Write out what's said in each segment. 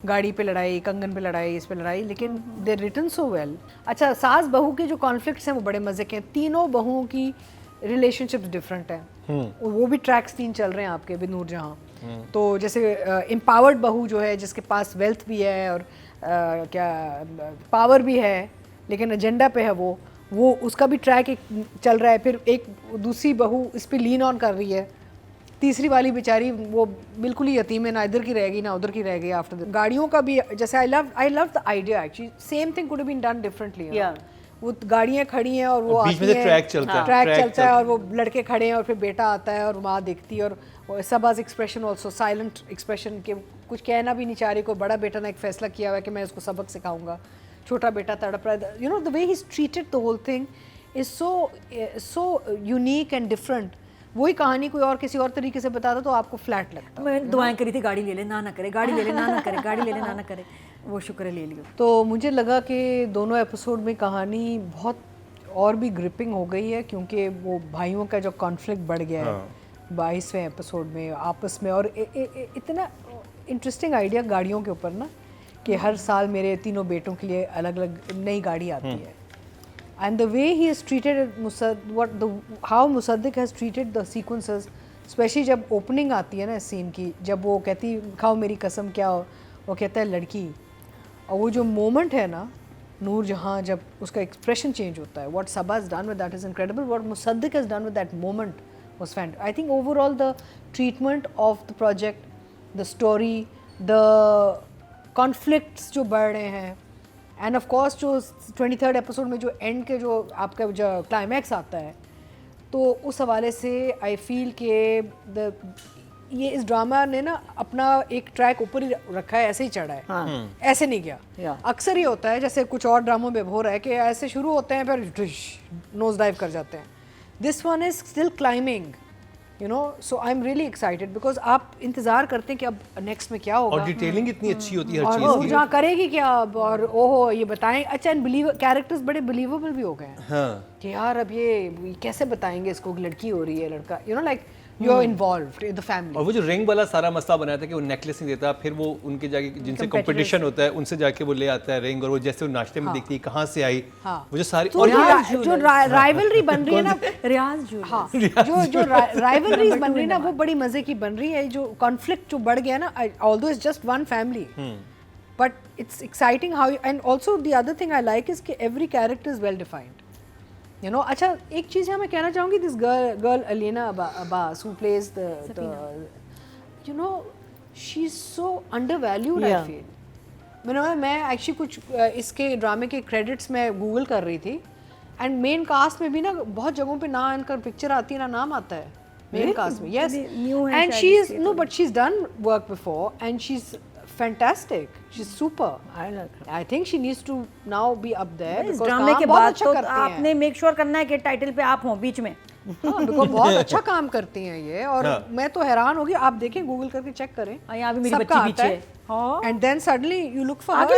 गाड़ी पे लड़ाई, कंगन पे लड़ाई, इस पे लड़ाई, लेकिन दे रिटन सो वेल। अच्छा, सास बहू के जो कॉन्फ्लिक्ट्स हैं वो बड़े मजे के हैं। तीनों बहुओं की रिलेशनशिप्स डिफरेंट हैं। वो भी ट्रैक्स 3 चल रहे हैं आपके विद नूरजहां। तो जैसे एम्पावर्ड बहू जो है, जिसके पास वेल्थ भी है और क्या पावर भी है, लेकिन एजेंडा पे है वो उसका भी ट्रैक एक चल रहा है। फिर एक दूसरी बहू इस पे लीन ऑन कर रही है। तीसरी वाली बेचारी वो बिल्कुल ही यतीम है, ना इधर की रहेगी ना उधर की रहेगी। आफ्टर गाड़ियों का भी जैसे I love the idea actually. Same thing could have been done differently. वो गाड़ियाँ खड़ी हैं और वो बीच में से ट्रैक चलता है, ट्रैक चलता है और वो लड़के खड़े हैं और फिर बेटा आता है और माँ देखती है। और सबाज एक्सप्रेशन ऑल्सो साइलेंट एक्सप्रेशन के कुछ कहना भी नहीं चाह रही। कोई बड़ा बेटा ने एक फैसला किया हुआ है कि मैं इसको सबक सिखाऊंगा, छोटा बेटा तड़प रहा है। You know the way he is treated the whole thing is so unique and different. वही कहानी कोई और किसी और तरीके से बताता तो आपको फ्लैट लगता। मैं दुआएं करी थी गाड़ी ले ले ना करे, गाड़ी ले ले ना करे, गाड़ी ले ले ना करे। वो शुक्र है ले लियो। तो मुझे लगा कि दोनों एपिसोड में कहानी बहुत और भी ग्रिपिंग हो गई है, क्योंकि वो भाइयों का जो कॉन्फ्लिक्ट बढ़ गया है 22वें एपिसोड में आपस में। और इतना इंटरेस्टिंग आइडिया गाड़ियों के ऊपर ना, कि हर साल मेरे तीनों बेटों के लिए अलग अलग नई गाड़ी आती है। And the way he has treated how Musaddiq has treated the sequences, especially जब opening आती है ना सीन की, जब वो कहती खाओ मेरी कसम क्या हो, वो कहता है लड़की। और वो जो moment है ना नूरजहां, जब उसका expression change होता है, what Sabah has done with that is incredible. What Musaddiq has done with that moment was fantastic. I think overall the treatment of the project, the story, the conflicts जो बढ़ रहे हैं, end of course जो 23rd episode में जो and के जो आपका जो क्लाइमैक्स आता है, तो उस हवाले से आई फील कि ये इस ड्रामा ने ना अपना एक ट्रैक ऊपर ही रखा है, ऐसे ही चढ़ा है। ऐसे नहीं गया। अक्सर ही होता है जैसे कुछ और ड्रामों में हो रहा है कि ऐसे शुरू होते हैं फिर नोज डाइव कर जाते हैं। This one is still climbing, you know. So I am really excited because आप इंतजार करते हैं कि अब नेक्स्ट में क्या होगा। और डिटेलिंग इतनी अच्छी होती है हर चीज की। जहाँ करेगी क्या अब, और ओहो ये बताएं। अच्छा, कैरेक्टर्स बड़े बिलीवेबल भी हो गए हैं। हाँ। कि यार अब ये कैसे बताएंगे इसको, लड़की हो रही है लड़का, you know like you are involved in the family. और वो जो रिंग वाला सारा मसला बनाया था कि वो नेकलेस नहीं देता, फिर वो उनके जाके जिनसे कंपटीशन होता है उनसे जाके वो ले आता है रिंग, और वो जैसे वो नाश्ते में देखती है कहाँ से आई। वो जो सारी और जो राइवलरी बन रही है ना, जो राइवलरीज बन रही है ना, वो बड़ी मजे की बन रही है। जो कॉन्फ्लिक्ट जो बढ़ गया ना, although it's just one family, but it's exciting how. And also the other thing I like is कि every character is well defined, you know. अच्छा, एक चीज़ है मैं कहना चाहूँगी, this girl Alina Abbas who plays the you know, she's so undervalued. I feel मैं actually कुछ इसके ड्रामे के क्रेडिट्स में गूगल कर रही थी, एंड मेन कास्ट में भी ना बहुत जगहों पे ना इनका पिक्चर आती है ना नाम आता है मेन कास्ट में। Yes, and she is no but she is done work before and she is fantastic. She's super. I think she needs to now be up there. इस ड्रामे के बाद तो आपने मेक श्योर करना है कि टाइटल पे आप हो बीच में। हाँ, बिकॉज़ बहुत अच्छा काम करती हैं ये। और मैं तो हैरान होगी, आप देखें गूगल करके चेक करें, यहाँ भी मेरी बच्ची पीछे है, and then suddenly you look for her,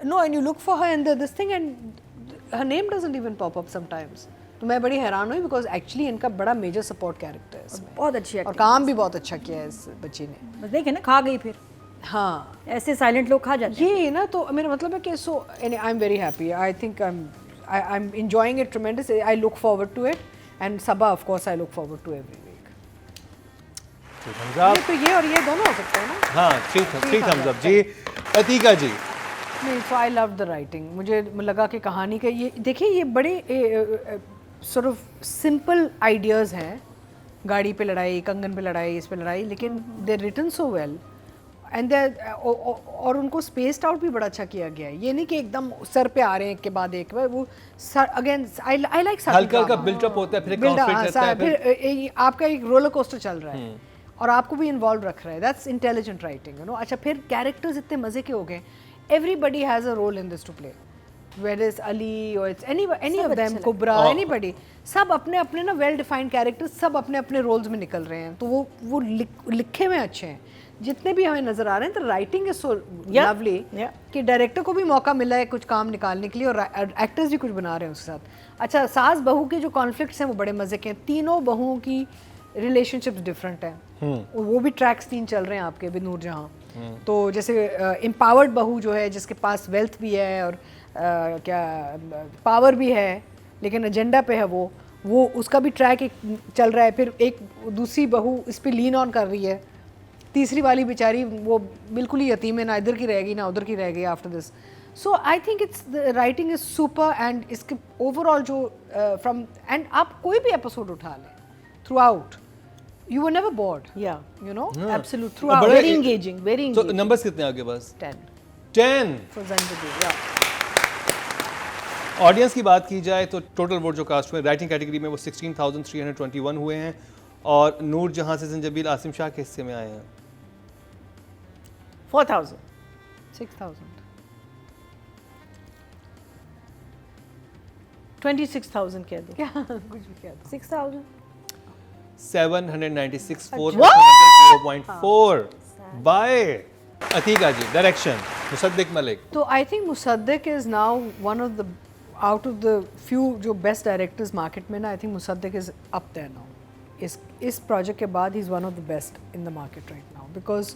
no, and you look for her and this thing and her name doesn't even pop up sometimes. तो मैं बड़ी हैरान हुई बिकॉज एक्चुअली इनका बड़ा मेजर सपोर्ट कैरेक्टर है इसमें। बहुत अच्छी और काम भी बहुत अच्छा किया है इस बच्ची ने। बस देखे ना, खा गई फिर। हाँ, ऐसे साइलेंट लोग खा जाते हैं ये ना। तो मेरा मतलब है कि so I am very happy. I think I am enjoying it tremendous. I look forward to it, and Saba of course I look forward to every week. तो ये और ये दोनों हो सकते हैं ना। हाँ, 3 thumbs up जी। अतीका जी, नहीं, सो आई लव द राइटिंग। मुझे लगा कि कहानी का ये देखिए, ये बड़े सॉर्ट ऑफ सिंपल आइडियाज़ हैं। गाड़ी पे लड़ाई, कंगन पे लड़ाई, इस पे लड़ाई, लेकिन दे रिटन सो वेल एंड और उनको स्पेस्ड आउट भी बड़ा अच्छा किया गया है। ये नहीं कि एकदम सर पे आ रहे हैं एक के बाद एक। वो अगेन आई लाइक हल्का हल्का बिल्डअप होता है, फिर कॉन्फ्लिक्ट रहता है, फिर आपका एक रोलर कोस्टर चल रहा है और आपको भी इन्वॉल्व रख रहा है। That's intelligent writing, you know. अच्छा, फिर कैरेक्टर्स इतने मजे के हो गए। Everybody has a role in this to play, whether it's Ali or it's any of them, Kubra, anybody, सब अपने अपने ना वेल डिफाइंड कैरेक्टर्स, सब अपने अपने रोल्स में निकल रहे हैं। तो वो लिखे हुए अच्छे हैं जितने भी हमें नजर आ रहे हैं। तो राइटिंग इज सो लवली कि डायरेक्टर को भी मौका मिला है कुछ काम निकालने के लिए, और एक्टर्स भी कुछ बना रहे हैं उसके साथ। अच्छा, सास बहू के जो कॉन्फ्लिक्ट्स हैं वो बड़े मजे के हैं। तीनों बहुओं की रिलेशनशिप्स डिफरेंट हैं। वो भी ट्रैक्स 3 चल रहे हैं आपके विद नूरजहां। तो जैसे एम्पावर्ड बहू जो है जिसके पास वेल्थ भी है और क्या पावर भी है लेकिन एजेंडा पे है वो उसका भी ट्रैक एक चल रहा है, फिर एक दूसरी बहू इस पे लीन ऑन कर रही है, तीसरी वाली बेचारी वो बिल्कुल ही यतीम है, ना इधर की रहेगी ना उधर की रह गई after this. So I think it's the writing is super and इसके ओवरऑल जो फ्रॉम एंड आप कोई भी एपिसोड उठा लें through out you were never bored. Yeah, you know, absolutely. Throughout. Very engaging, very तो engaging. नंबर्स कितने आपके पास? 10 10. for Zanzibar. Yeah. ऑडियंस की बात की जाए तो टोटल वोट जो कास्ट हुए राइटिंग कैटेगरी में वो 16,321 हुए हैं और नूर जहां से जंजबील आसिम शाह के हिस्से में आए हैं 4,000. 6,000. 26,000 कह दो. क्या कुछ भी क्या 6,000. 796 What? 0.4 by Atiqa ji. Direction Musaddiq Malik. तो I think Musaddiq is now one of the out of the few जो बेस्ट डायरेक्टर्स मार्केट में ना, I think Musaddiq is up there now. इस प्रोजेक्ट के बाद ही is one of the best in the market right now because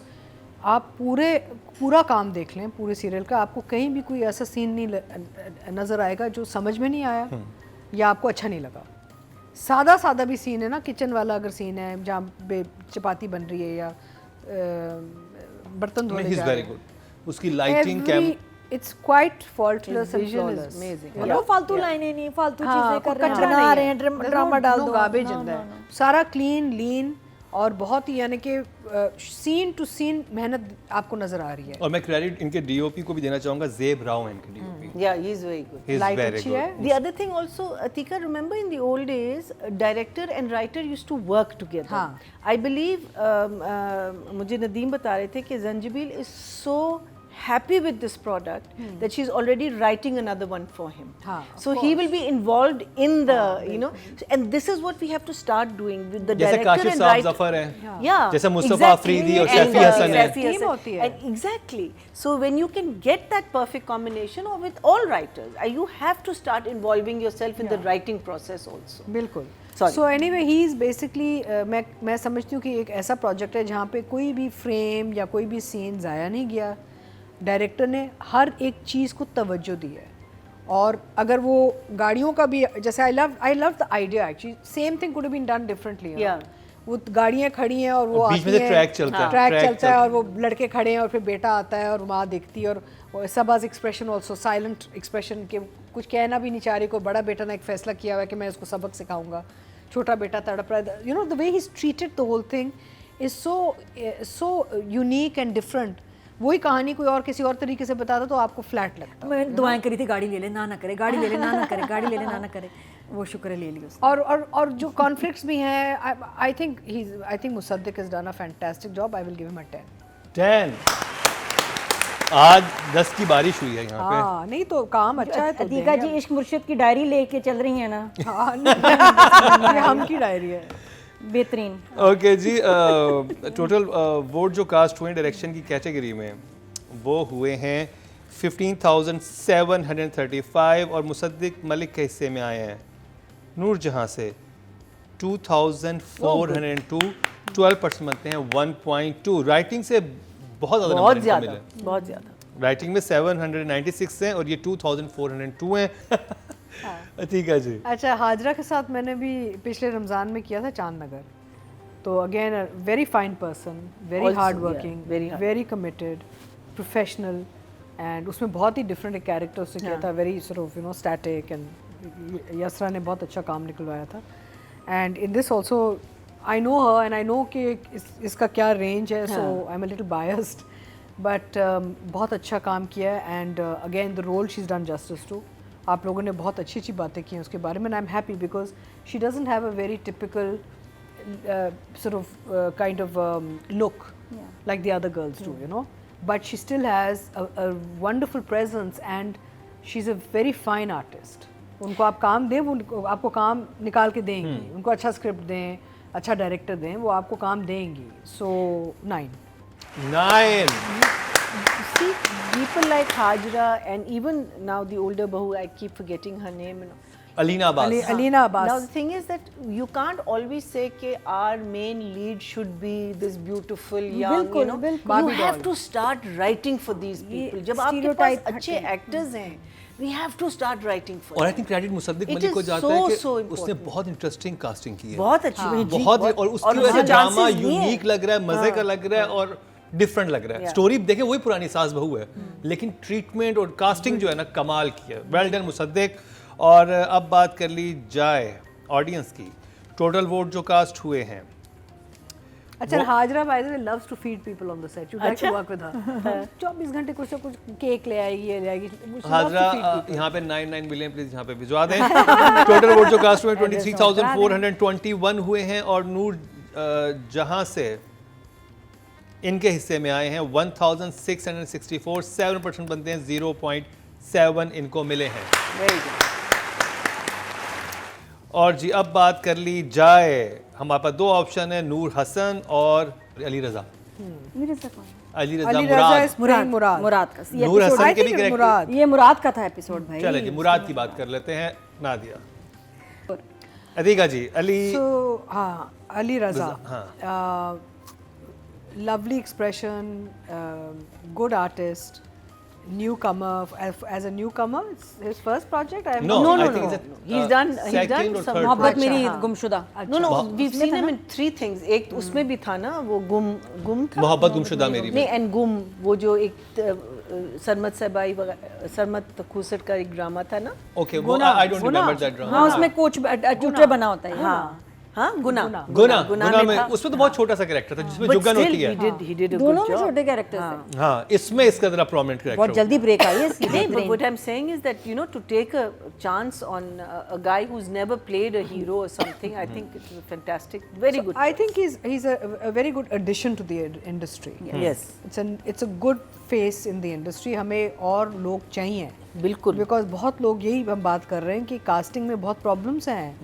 आप पूरा काम देख लें पूरे सीरियल का, आपको कहीं भी कोई ऐसा सीन नहीं नज़र आएगा जो समझ में नहीं आया या आपको अच्छा नहीं लगा. सादा भी सीन है ना, किचन वाला अगर सीन है जहाँ चपाती बन रही है या बर्तन धोने जा रहे हैं, उसकी lighting cam it's quite faultless and flawless. मतलब वो फालतू लाइनें नहीं, फालतू हाँ, चीजें कर रहे हैं, कचरा बना नहीं रहे है. हैं, ड्रामा डाल दो. Garbage in that. सारा क्लीन लीन और बहुत ही यानी कि सीन टू सीन मेहनत आपको नजर आ रही है. और मैं क्रेडिट इनके डीओपी को भी देना चाहूंगा. ज़ेब राव है इनके DOP. Yeah, he is very good. He is light very अच्छी good. है. The other thing also, Atika, remember in the old days, director and writer used to work together. हाँ. I believe मुझे नदीम बता रहे थे कि Zanjabil is so happy with this product that she's already writing another one for him. हाँ, So he will be involved in the, you know, and this is what we have to start doing with the जैसे director Kashif and साहब writer. Zafar है. Yeah, जैसे Mustafa exactly. Afridi और And, Saifi Hasan है. Saifi Team Hassan. होती है. And exactly. So when you can get that perfect combination, or with all writers, you have to start involving yourself in the writing process also. बिल्कुल. Sorry. So anyway he is basically मैं समझती हूँ कि एक ऐसा project है जहाँ पे कोई भी फ्रेम या कोई भी सीन ज़ाया नहीं गया. डायरेक्टर ने हर एक चीज़ को तवज्जो दी है. और अगर वो गाड़ियों का भी जैसे I love the idea actually same thing could have been done differently. Yeah. वो गाड़ियाँ खड़ी हैं और वो बीच में आती से हैं, ट्रैक चलता है. ट्रैक ट्रैक चलता है और वो लड़के खड़े हैं और फिर बेटा आता है और माँ देखती है और सबाज एक्सप्रेशन ऑल्सो साइलेंट एक्सप्रेशन के कुछ कहना भी नहीं चाह रही. को बड़ा बेटा ने एक फैसला किया हुआ है कि मैं उसको सबक सिखाऊंगा, छोटा बेटा तड़प रहा है. You know the way he is treated the whole thing is so unique and different. वही कहानी कोई और किसी और तरीके से बताता तो आपको फ्लैट लगता. मैं दुआएं करी थी गाड़ी ले ले ना करे, गाड़ी ले ले ना करे, गाड़ी ले ले ना करे. वो शुक्र है ले ली उसने. और जो कॉन्फ्लिक्ट्स भी हैं आई think Mossadegh has done a fantastic job. I will give him a 10. 10. आज 10 की बारिश हुई है यहाँ पे. हाँ नहीं तो काम अच्छा है तो अतीका जी इश्क मुर्शिद की डायरी लेके चल रही है ना. हाँ नहीं, ये हम की डायरी है. बेहतरीन. ओके जी. टोटल वोट जो कास्ट हुए डायरेक्शन की कैटेगरी में वो हुए हैं 15,735 और मुसद्दिक मलिक के हिस्से में आए हैं नूर जहां से 2,402. 12% बनते हैं 1.2. राइटिंग से बहुत ज़्यादा. बहुत ज़्यादा. राइटिंग में 796 हैं और ये 2,402 हैं. ठीक है जी. अच्छा हाजरा के साथ मैंने भी पिछले रमज़ान में किया था चांद नगर. तो again very fine person, very hard working, very committed, professional and उसमें बहुत ही डिफरेंट कैरेक्टर से किया था. Very sort of you know static and Yasra ने बहुत अच्छा काम निकलवाया था. And in this also I know her and I know कि इसका क्या रेंज है. So I am a little biased but बहुत अच्छा काम किया है. And again the role she is done justice to. आप लोगों ने बहुत अच्छी अच्छी बातें की हैं उसके बारे में. I am happy because she doesn't have a very typical sort of kind of look like the other girls do, you know, but she still has a wonderful presence and she's a very fine artist. उनको आप काम दें वो आपको काम निकाल के देंगी. उनको अच्छा स्क्रिप्ट दें, अच्छा डायरेक्टर दें, वो आपको काम देंगी. So 9. See, people like Hajra and even now the older bahu, I keep forgetting her name, you know. Alina Abbas. Alina Now Abbas. the thing is that you can't always say कि our main lead should be this beautiful young, बिल्कुल, you know. बिल्कुल। You have to start writing for these people. जब आपके पास stereotype अच्छे actors हैं, we have to start writing for और आई them. Think credit Mossadegh It Malik को is जाता है कि so उसने बहुत इंटरेस्टिंग कास्टिंग की है, बहुत अच्छी बनी जी, बहुत और उसकी वजह से उसने ड्रामा chances लिए हैं। यूनिक लग रहा है, मजे का लग रहा है और डिफरेंट लग रहा है। स्टोरी देखे वही पुरानी सास बहू है, लेकिन ट्रीटमेंट और कास्टिंग जो है ना कमाल की है। Well done Mossadegh. और अब बात कर ली जाए ऑडियंस की, टोटल वोट जो कास्ट हुए हैं, अच्छा, Hajra by the way loves to feed people on the set. You like to work with her. 24 घंटे कुछ ना कुछ केक ले आएगी, ये ले आएगी। हाजरा यहाँ पे 99 मिलियन प्लीज यहाँ पे भिजवा दें। टोटल वोट जो कास्ट हुए 23,421 हुए हैं और नूर जहां से इनके हिस्से में आए हैं 1,664, 7% बनते हैं, 0.7 इनको मिले हैं। Very good. और जी अब बात कर ली जाए, हमारे पास दो ऑप्शन है, नूर हसन और अली रजा। मेरे से कौन? अली रजा अली रजा मुराद। इज मुराद। मुराद का ये नूर episode- हसन के भी I think करेक्ट। मुराद। ये मुराद का था एपिसोड भाई। चले जी मुराद की बात कर लेते हैं। नादिया, अदीका जी, अली So हाँ, अली रजा, हाँ। lovely expression, good artist, newcomer. As a newcomer, it's his first project. I have No, No, I no, think no, it's no. He's done second or some third मोहब्बत अच्छा, मेरी हाँ। गुमशुदा। No, no, we've seen him in 3 things. एक तो उसमें भी था ना वो गुम था। मोहब्बत गुमशुदा मेरी नहीं, एंड गुम वो जो एक सरमत सबाई सरमत खुसट का एक ड्रामा था ना। ओके, वो I don't remember that drama. हाँ उसमें कोच ट्यूटर बना होता है। हाँ हाँ, गुना गुना में था। उसमें तो बहुत छोटा सा कैरेक्टर था जिसमें But जुगन still, होती है। he did a good दोनों में job. छोटे कैरेक्टर्स हैं। हाँ, इसमें इसका जरा प्रोमिनेंट बहुत कैरेक्टर। जल्दी ब्रेक आई है इसकी नहीं, but brain। what I'm saying is that you know to take a chance on a guy who's never played a hero or something, I think it's a fantastic, very good. I think he's a very good addition to the industry. Yes, It's a good face in the industry. हमें और लोग चाहिए बिल्कुल। Because बहुत लोग यही हम बात कर रहे हैं कि कास्टिंग में बहुत प्रॉब्लम्स हैं,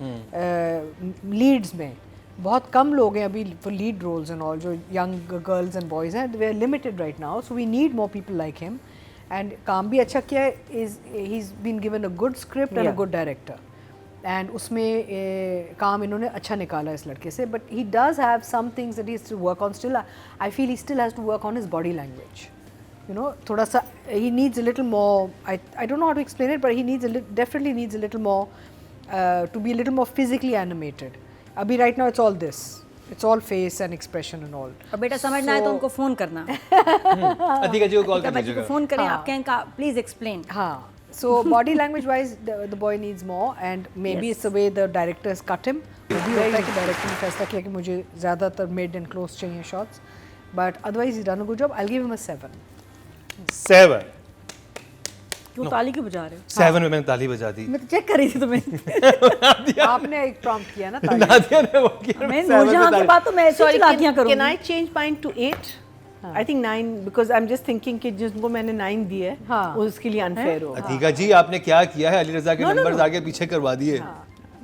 लीड्स में बहुत कम लोग हैं अभी for lead roles and all, जो यंग गर्ल्स एंड बॉयज़ हैं, we are limited right now, so we need more people like him. And काम भी अच्छा किया है, he is been given a good script and a good director, and उसमें काम इन्होंने अच्छा निकाला इस लड़के से, but he does have some things that he has to work on still. I feel he still has to work on his body language, you know, थोड़ा सा he needs a little more, I don't know how to explain it, but he needs definitely needs a little more to be a little more physically animated. अभी right now it's all this, it's all face and expression and all. और बेटा समझना है तो उनको phone करना। अदीका जी को call कर बच्चे को लीजिएगा। फोन करें, हाँ। आप कहें का प्लीज एक्सप्लेन। हाँ, so body language wise the boy needs more, and maybe it's the way the director has cut him. भी होता है कि डायरेक्टर ने फैसला किया कि मुझे ज़्यादातर मिड एंड क्लोज चाहिए shots, but otherwise he's done a good job. I'll give him a 7. 7 क्यों ताली क्यों बजा रहे हो? 7 में मैंने ताली बजा दी। मैं तो चेक कर रही थी तुम्हें। आपने एक प्रॉम्प्ट किया ना ताली। नादिया ने वो किया। मैं नूरजहां की बात तो मैं ऐसे Sorry, चलातियां can करूंगी। I change mine to 8? I think 9 because I'm just thinking कि जिसको मैंने 9 दी है हाँ। उसके लिए unfair हो। अदीका जी आपने क्या किया है, अली रजा के नंबर्स आगे पीछे करवा दिए।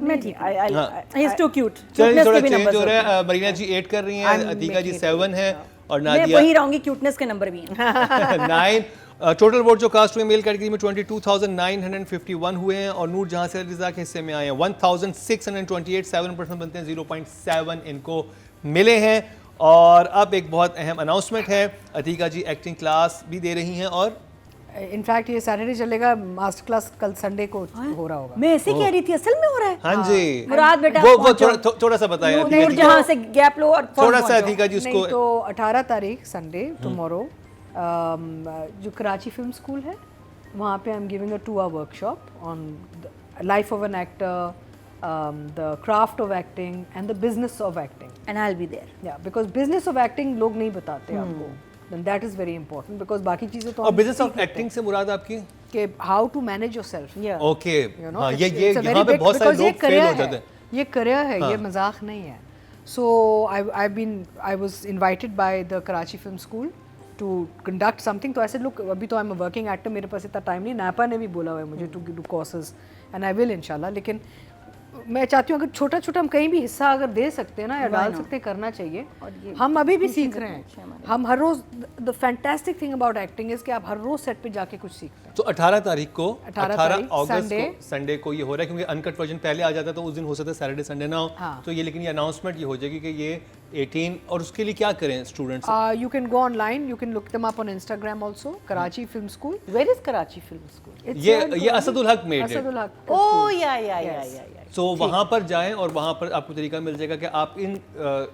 मैं ठीक हूं। I he is too cute. चलिए थोड़ा चेंज हो रहा है, मरीना जी 8 कर रही हैं, अदीका जी 7 है और मैं नादिया वही रहूंगी, क्यूटनेस के नंबर भी हैं। 9। टोटल वोट जो कास्ट हुए मेल कैटेगरी में 22,951 हुए हैं और नूर जहां से रजा के हिस्से में आए हैं 1,628, 7% बनते हैं, 0.7 इनको मिले हैं। और अब एक बहुत अहम अनाउंसमेंट है, अतीका जी एक्टिंग क्लास भी दे रही हैं और इनफैक्ट ये सैटरडे चलेगा, मास्टर क्लास कल संडे को हो रहा होगा। मैं ऐसे कह रही थी, असल में हो रहा है। हाँ जी मुराद बेटा वो पहुंचो। थोड़ा सा बताया अतीका जी, नूरजहां से गैप लो और थोड़ा सा पहुंचो। अतीका जी नहीं उसको तो 18 तारीख संडे टुमारो जो कराची फिल्म स्कूल है वहाँ पे I am giving a 2-hour workshop on life of an actor, the craft of acting and the business of acting. And I will be there. या बिकॉज बिजनेस ऑफ एक्टिंग लोग नहीं बताते आपको, then that is very important because बाकी चीज़ें तो और हम बिजनेस सीख ऑफ लेते एक्टिंग से मुराद आपकी हैं कि how to manage yourself, Yeah. Okay you know, हाँ it's- ये it's a very यहाँ पे big- बहुत सारे because ये लोग फेल career हो जाते है, हैं। ये career है, हाँ। ये मजाक नहीं है। So I was invited by the Karachi Film School to conduct something. तो ऐसे लोग अभी तो I'm a working actor, मेरे पास इतना टाइम नहीं, नापा ने भी बोला हुआ है मुझे to do courses and I will इंशाल्लाह, लेकिन मैं चाहती हूँ अगर छोटा छोटा हम कहीं भी हिस्सा अगर दे सकते हैं ना या डाल सकते हैं, करना चाहिए। हम अभी भी सीख रहे हैं, हम हर रोज, the fantastic thing about acting is कि आप हर रोज सेट पे जाके कुछ सीखते हैं। तो 18 तारीख को 18 18 तारीख, अगस्त Sunday। को संडे को ये हो रहा है, क्योंकि अनकट वर्जन पहले आ जाता है तो उस दिन हो सकता है सैटरडे संडे ना हो। हाँ। तो ये लेकिन ये अनाउंसमेंट ये हो जाएगी कि ये 18, और उसके लिए क्या करें students? You can go online, you can look them up on Instagram also, Karachi Film School. Where is Karachi Film School? It's ये here in ये Karachi. असदुल हक मेड है। असदुल हक का Oh school. yeah. तो वहाँ पर जाएं और वहाँ पर आपको तरीका मिल जाएगा कि आप इन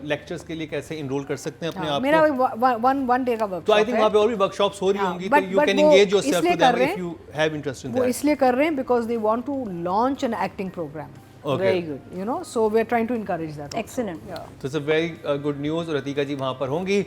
लेक्चर्स के लिए कैसे इनरोल कर सकते हैं अपने हाँ, आप मेरा को। वन डे का वर्कशॉप तो आई थिंक है। वहाँ पे और भी वर्कशॉप्स हो रही हाँ, होंगी, but- तो यू but कैन वो एंगेज योरसेल्फ इसलिए विद कर देम रहे इफ हैं- यू हैव इंटरेस्ट इन वो दैट। इसलिए कर रहे हैं because they want to launch an acting program, Very good. you know, so we're trying to encourage that also. Excellent. Yeah. तो it's a very good news, और अतीका जी वहाँ पर होंगी।